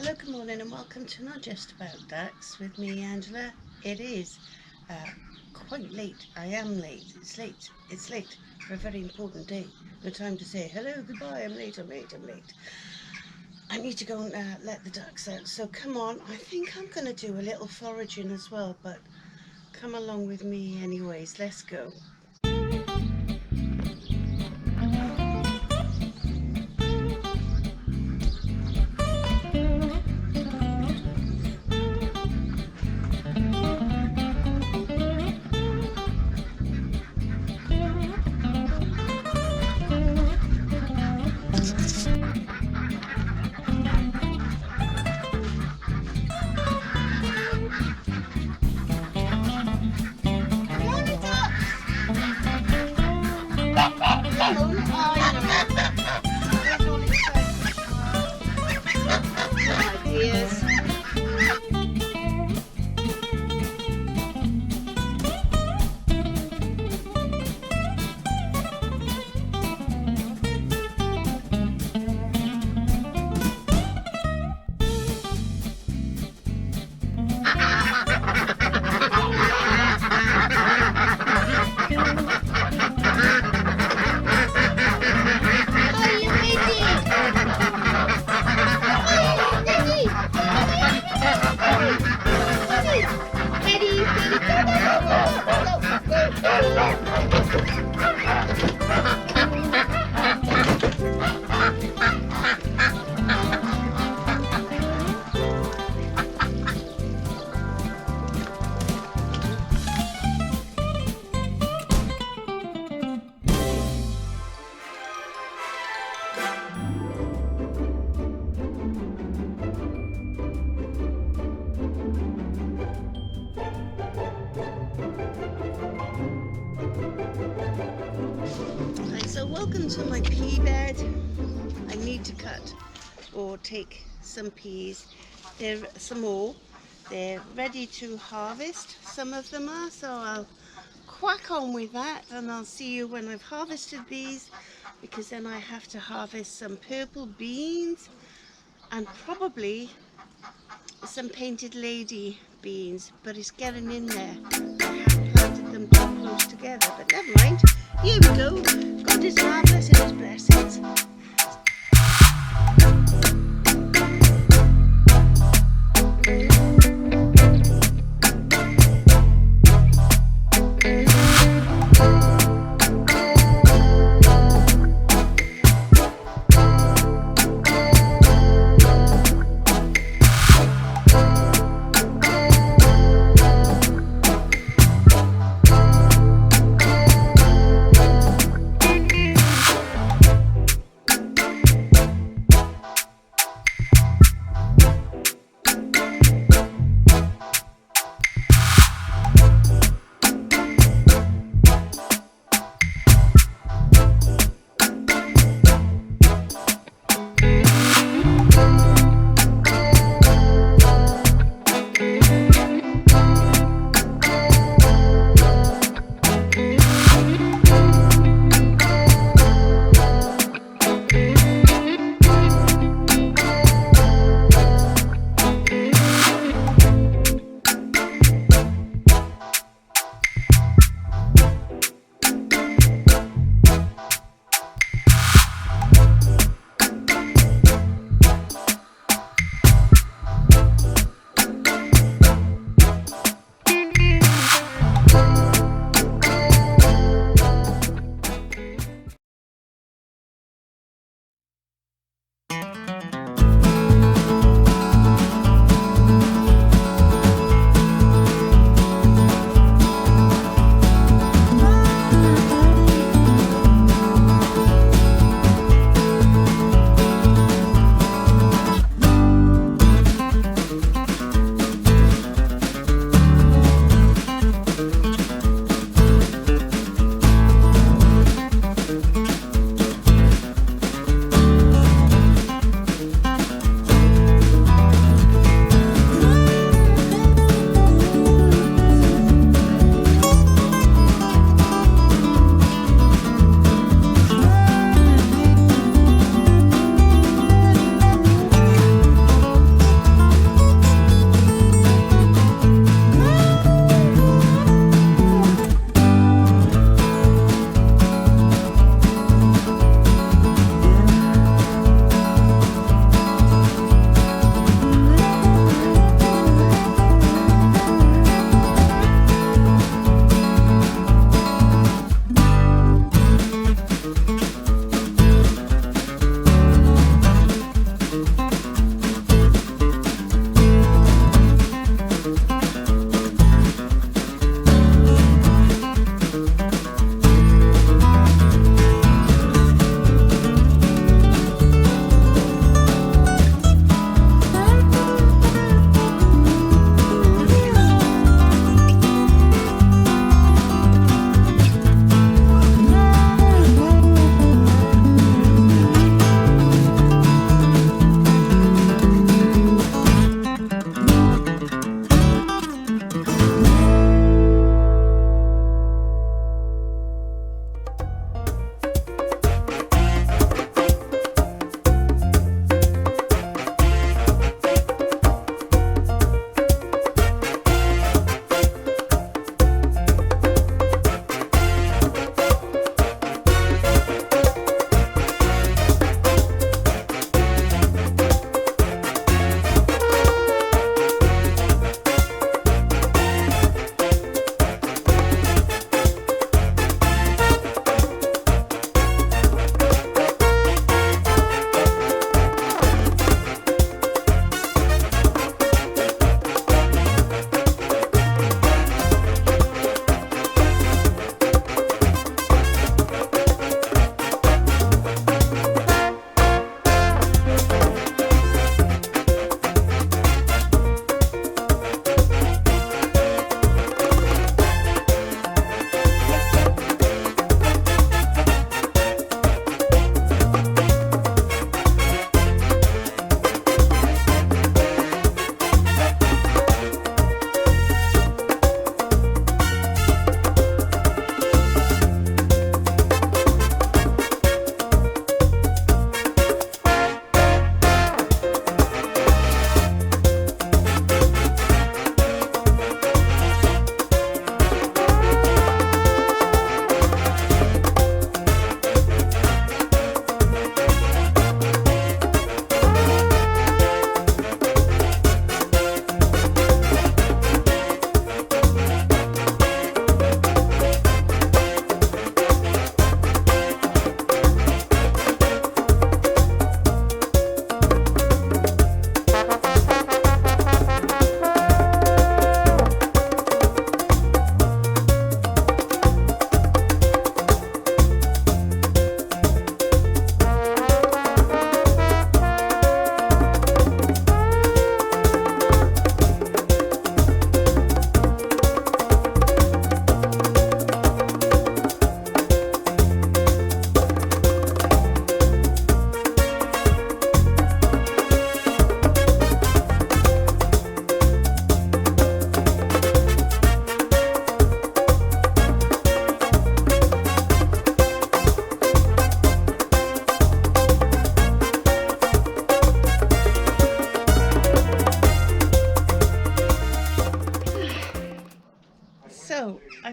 Hello, good morning, and welcome to Not Just About Ducks with me, Angela. It is quite late. I am late. It's late. It's late for a very important day. No time to say hello, goodbye. I'm late. I'm late. I'm late. I need to go and let the ducks out. So come on. I think I'm going to do a little foraging as well, but come along with me anyways. Let's go. So welcome to my pea bed. I need to cut or take some peas. There are some more. They're ready to harvest. Some of them are, so I'll crack on with that, and I'll see you when I've harvested these, because then I have to harvest some purple beans and probably some painted lady beans, but it's getting in there. I have planted them too close together, but never mind. Here we go. God is marvellous in his blessings.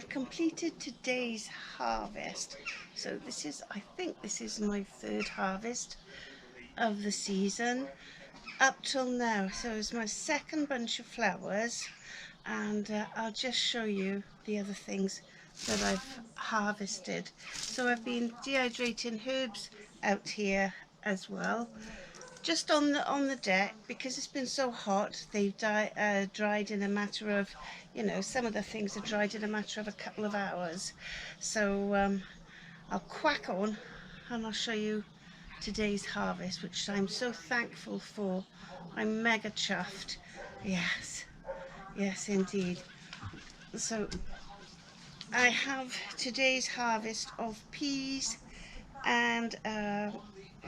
I've completed today's harvest. So this is, I think this is my third harvest of the season up till now. So it's my second bunch of flowers, and I'll just show you the other things that I've harvested. So I've been dehydrating herbs out here as well, just on the deck, because it's been so hot. They've dried in a matter of, you know, some of the things are dried in a matter of a couple of hours. So I'll quack on and I'll show you today's harvest, which I'm so thankful for. I'm mega chuffed. Yes, yes indeed. So I have today's harvest of peas and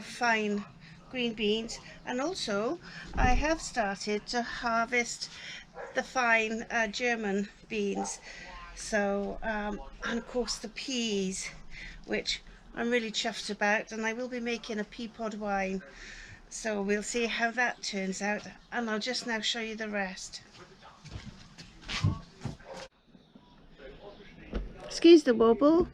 fine green beans, and also I have started to harvest the fine German beans. So and of course the peas, which I'm really chuffed about, and I will be making a pea pod wine, so we'll see how that turns out, and I'll just now show you the rest. Excuse the wobble.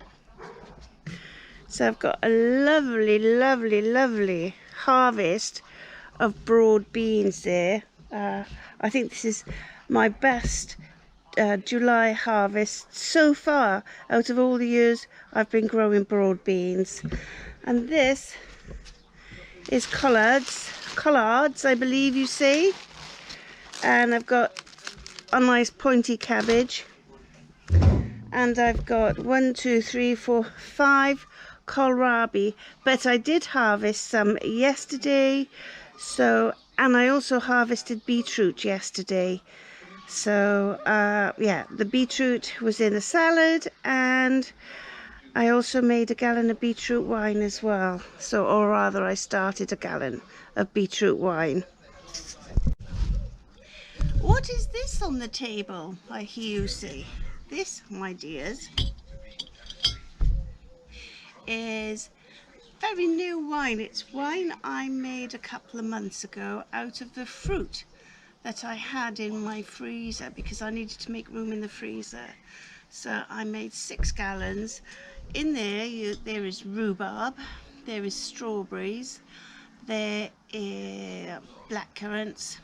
So I've got a lovely harvest of broad beans there. I think this is my best July harvest so far out of all the years I've been growing broad beans. And this is collards, I believe you say. And I've got a nice pointy cabbage. And I've got 1, 2, 3, 4, 5 kohlrabi, but I did harvest some yesterday. So, and I also harvested beetroot yesterday. So yeah, the beetroot was in a salad, and I also made a gallon of beetroot wine as well. So, or rather, I started a gallon of beetroot wine. What is this on the table, I hear you say? This, my dears, is very new wine. It's wine I made a couple of months ago out of the fruit that I had in my freezer, because I needed to make room in the freezer. So I made 6 gallons. In there, there is rhubarb, there is strawberries, there is blackcurrants,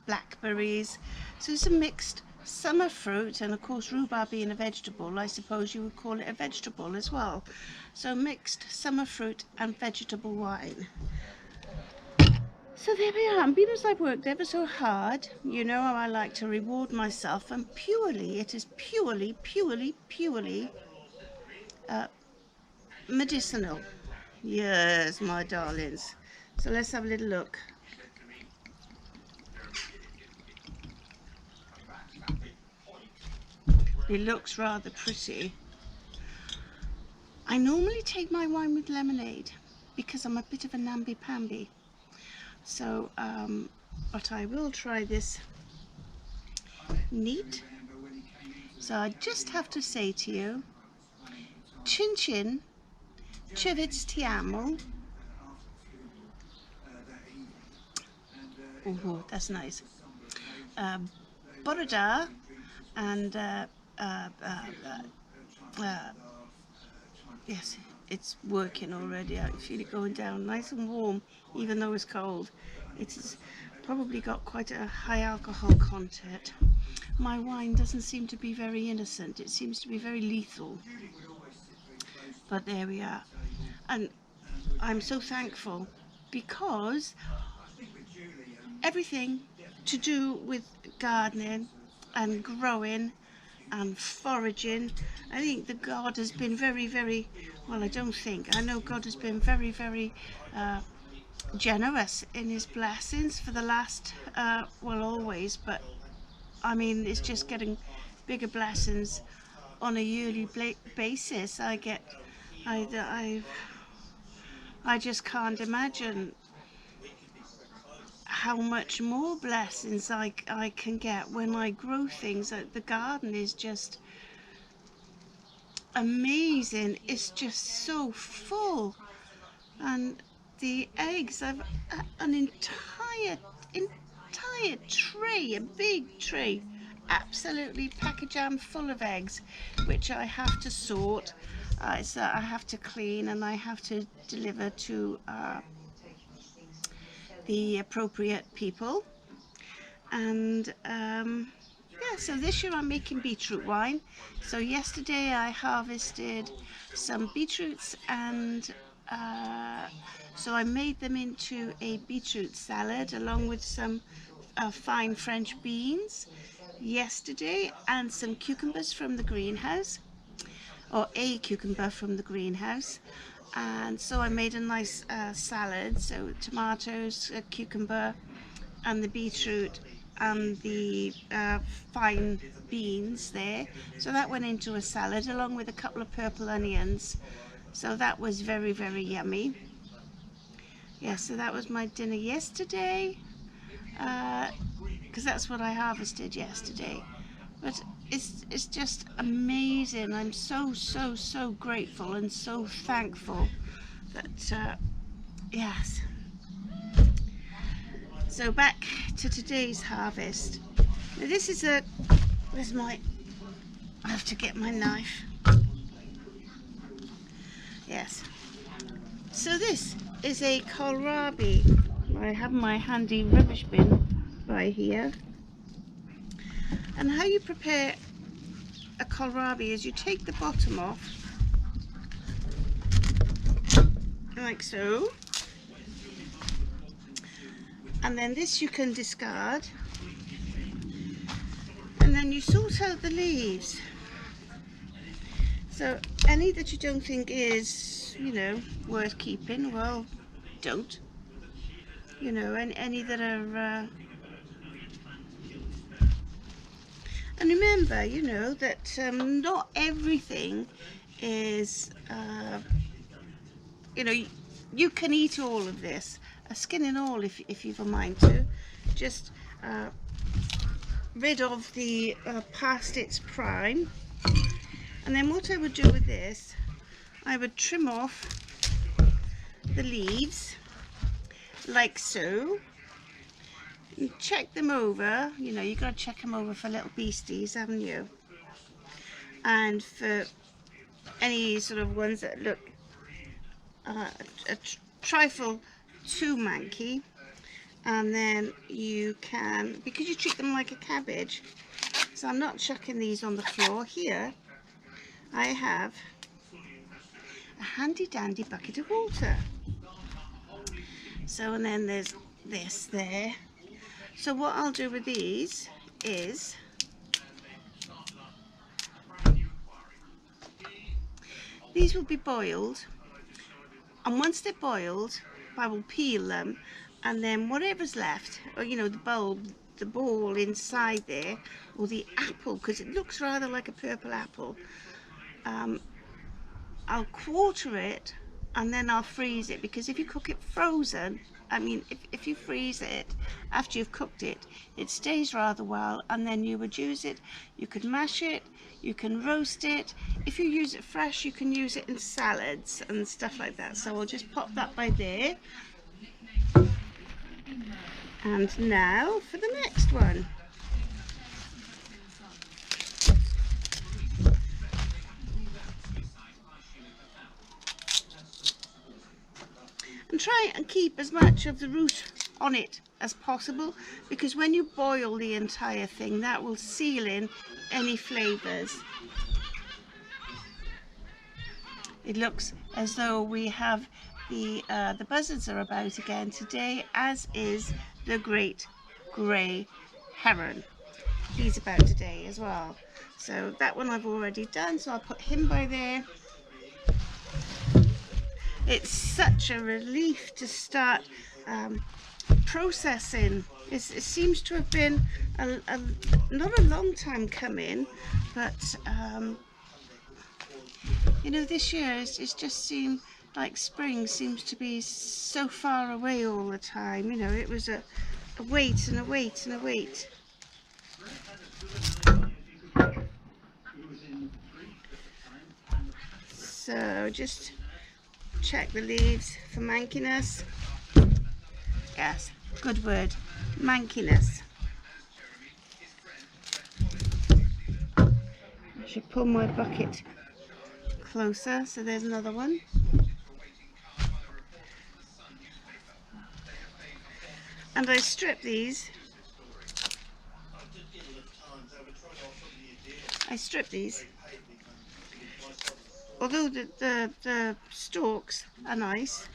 blackberries. So it's a mixed summer fruit, and of course rhubarb being a vegetable, I suppose you would call it a vegetable as well. So mixed summer fruit and vegetable wine. So there we are, and because I've worked ever so hard, you know how I like to reward myself, and it is purely medicinal. Yes, my darlings. So let's have a little look. It looks rather pretty. I normally take my wine with lemonade because I'm a bit of a namby-pamby. So, but I will try this neat. So I just have to say to you, chin chin, civits ti amo. Oh, that's nice. Borada, and yes, it's working already. I feel it going down nice and warm, even though it's cold. It's probably got quite a high alcohol content. My wine doesn't seem to be very innocent. It seems to be very lethal. But there we are. And I'm so thankful, because everything to do with gardening and growing and foraging, I think that God has been very, well, I don't think, I know God has been very generous in his blessings for the last, well, always, but I mean, it's just getting bigger blessings on a yearly basis. I just can't imagine how much more blessings I can get when I grow things. The garden is just amazing. It's just so full, and the eggs, I've an entire tray, a big tray absolutely pack a jam full of eggs, which I have to sort. So I have to clean and I have to deliver to the appropriate people. And yeah, so this year I'm making beetroot wine. So yesterday I harvested some beetroots, and so I made them into a beetroot salad along with some fine French beans yesterday, and some cucumbers from the greenhouse, or a cucumber from the greenhouse. And so I made a nice salad, so tomatoes, cucumber, and the beetroot, and the fine beans there. So that went into a salad along with a couple of purple onions. So that was very, very yummy. Yeah, so that was my dinner yesterday, because that's what I harvested yesterday. But it's just amazing. I'm so grateful and so thankful that yes. So back to today's harvest. Now this is where's my, I have to get my knife. Yes. So this is a kohlrabi. I have my handy rubbish bin by here. And how you prepare a kohlrabi is you take the bottom off, like so. And then this you can discard. And then you sort out the leaves. So any that you don't think is, you know, worth keeping, well, don't. You know, and any that are and remember, you know, that not everything is you know, you can eat all of this, skin and all, if you've a mind to. Just rid of the past its prime. And then what I would do with this, I would trim off the leaves like so. You check them over, you know, you've got to check them over for little beasties, haven't you? And for any sort of ones that look a trifle too manky, and then you can, because you treat them like a cabbage, so I'm not chucking these on the floor. Here I have a handy dandy bucket of water. So, and then there's this there. So what I'll do with these is these will be boiled, and once they're boiled I will peel them, and then whatever's left, or you know, the bulb, the ball inside there, or the apple, because it looks rather like a purple apple, I'll quarter it and then I'll freeze it, because if you cook it frozen, I mean if you freeze it after you've cooked it, it stays rather well, and then you would use it, you could mash it, you can roast it. If you use it fresh, you can use it in salads and stuff like that. So I'll just pop that by there. And now for the next one. And try and keep as much of the root on it as possible, because when you boil the entire thing, that will seal in any flavours. It looks as though we have the buzzards are about again today, as is the great grey heron. He's about today as well. So that one I've already done, so I'll put him by there. It's such a relief to start processing. It seems to have been not a long time coming, but you know, this year it's just seemed like spring seems to be so far away all the time. You know, it was a wait and a wait and a wait. So just check the leaves for mankiness. Yes, good word, mankiness. Should pull my bucket closer. So there's another one. And I strip these. Although the stalks are nice.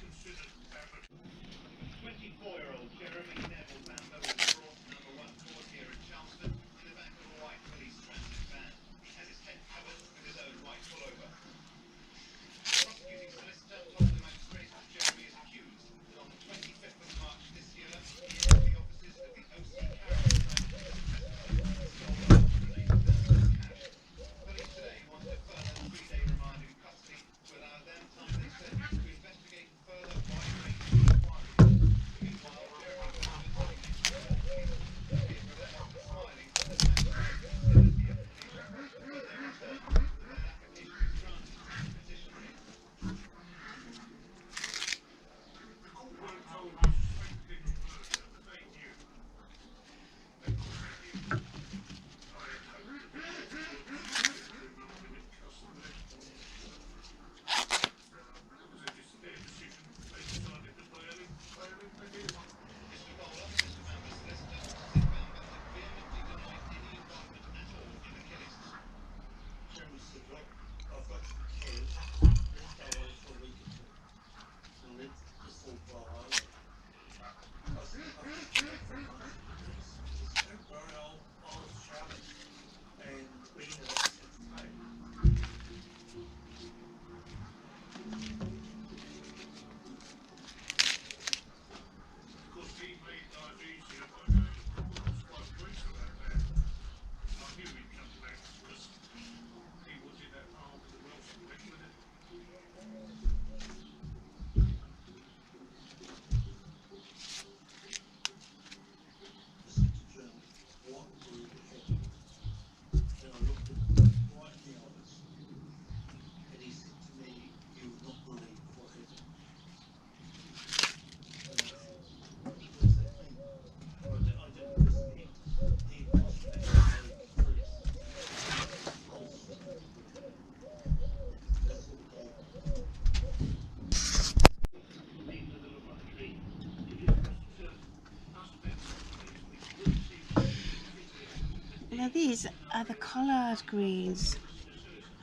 Now these are the collard greens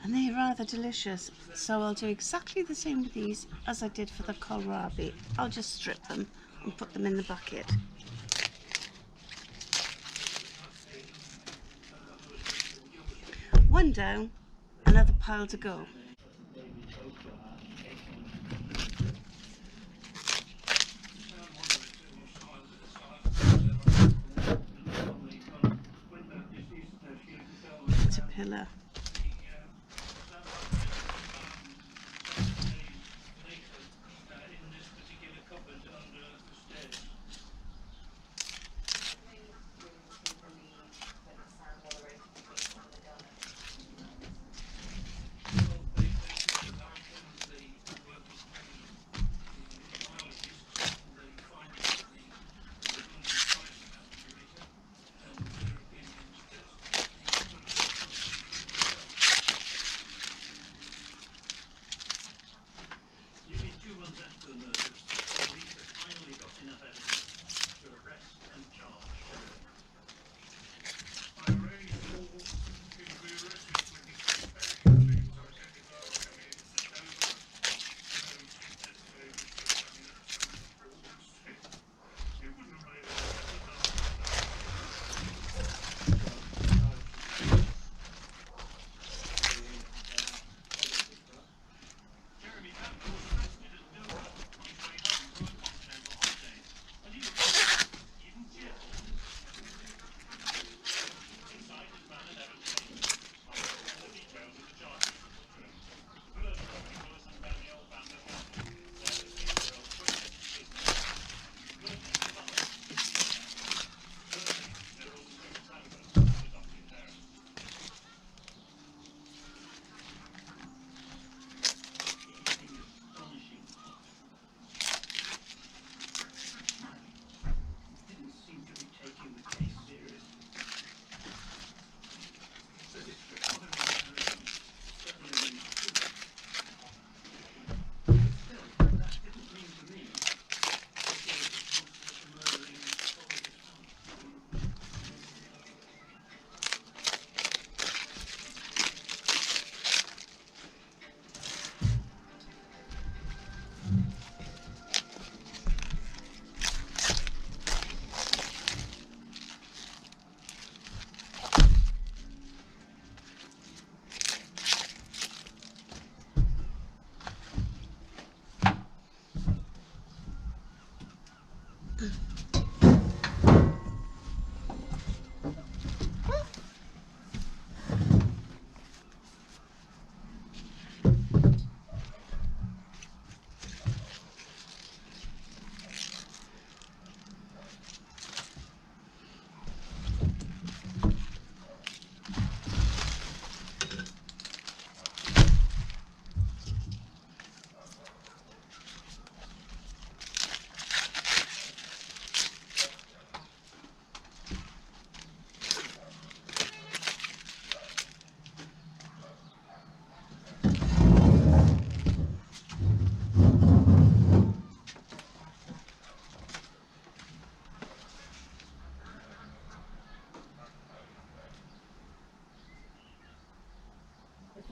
and they're rather delicious, so I'll do exactly the same with these as I did for the kohlrabi. I'll just strip them and put them in the bucket. One down, another pile to go. Caterpillar.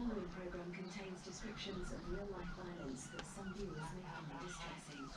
following program contains descriptions of real-life violence that some viewers may find distressing.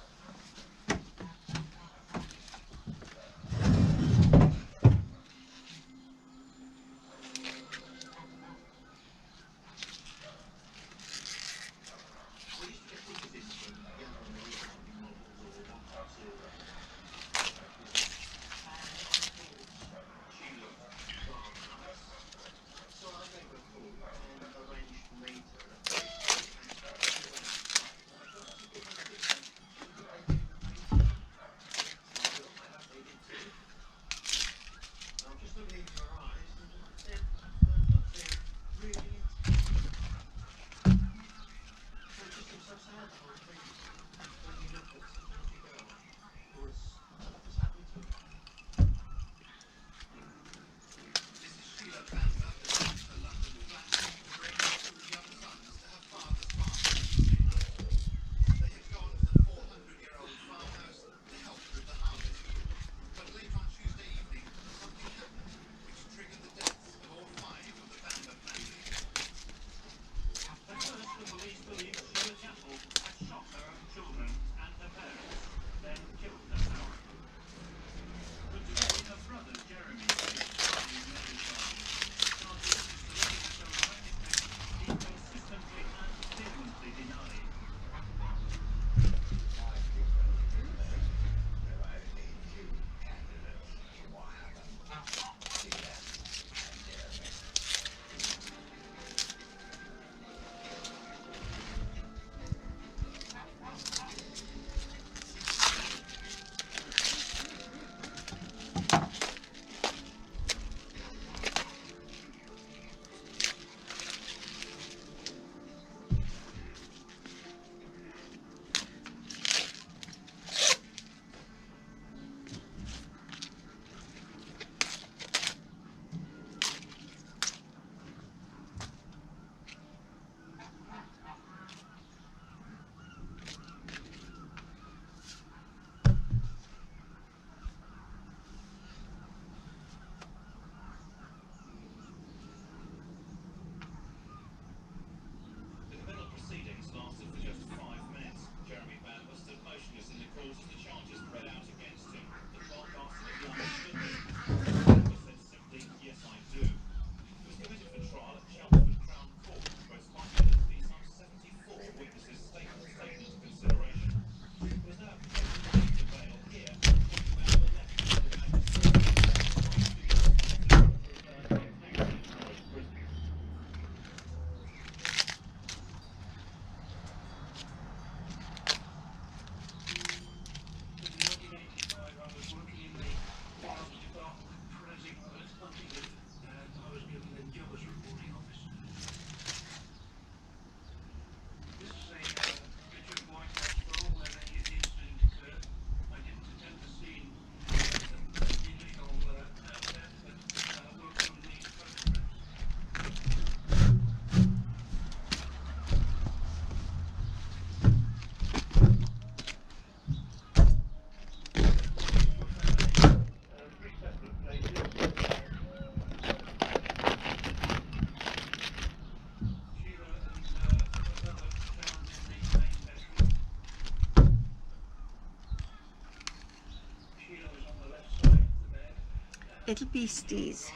Little beasties.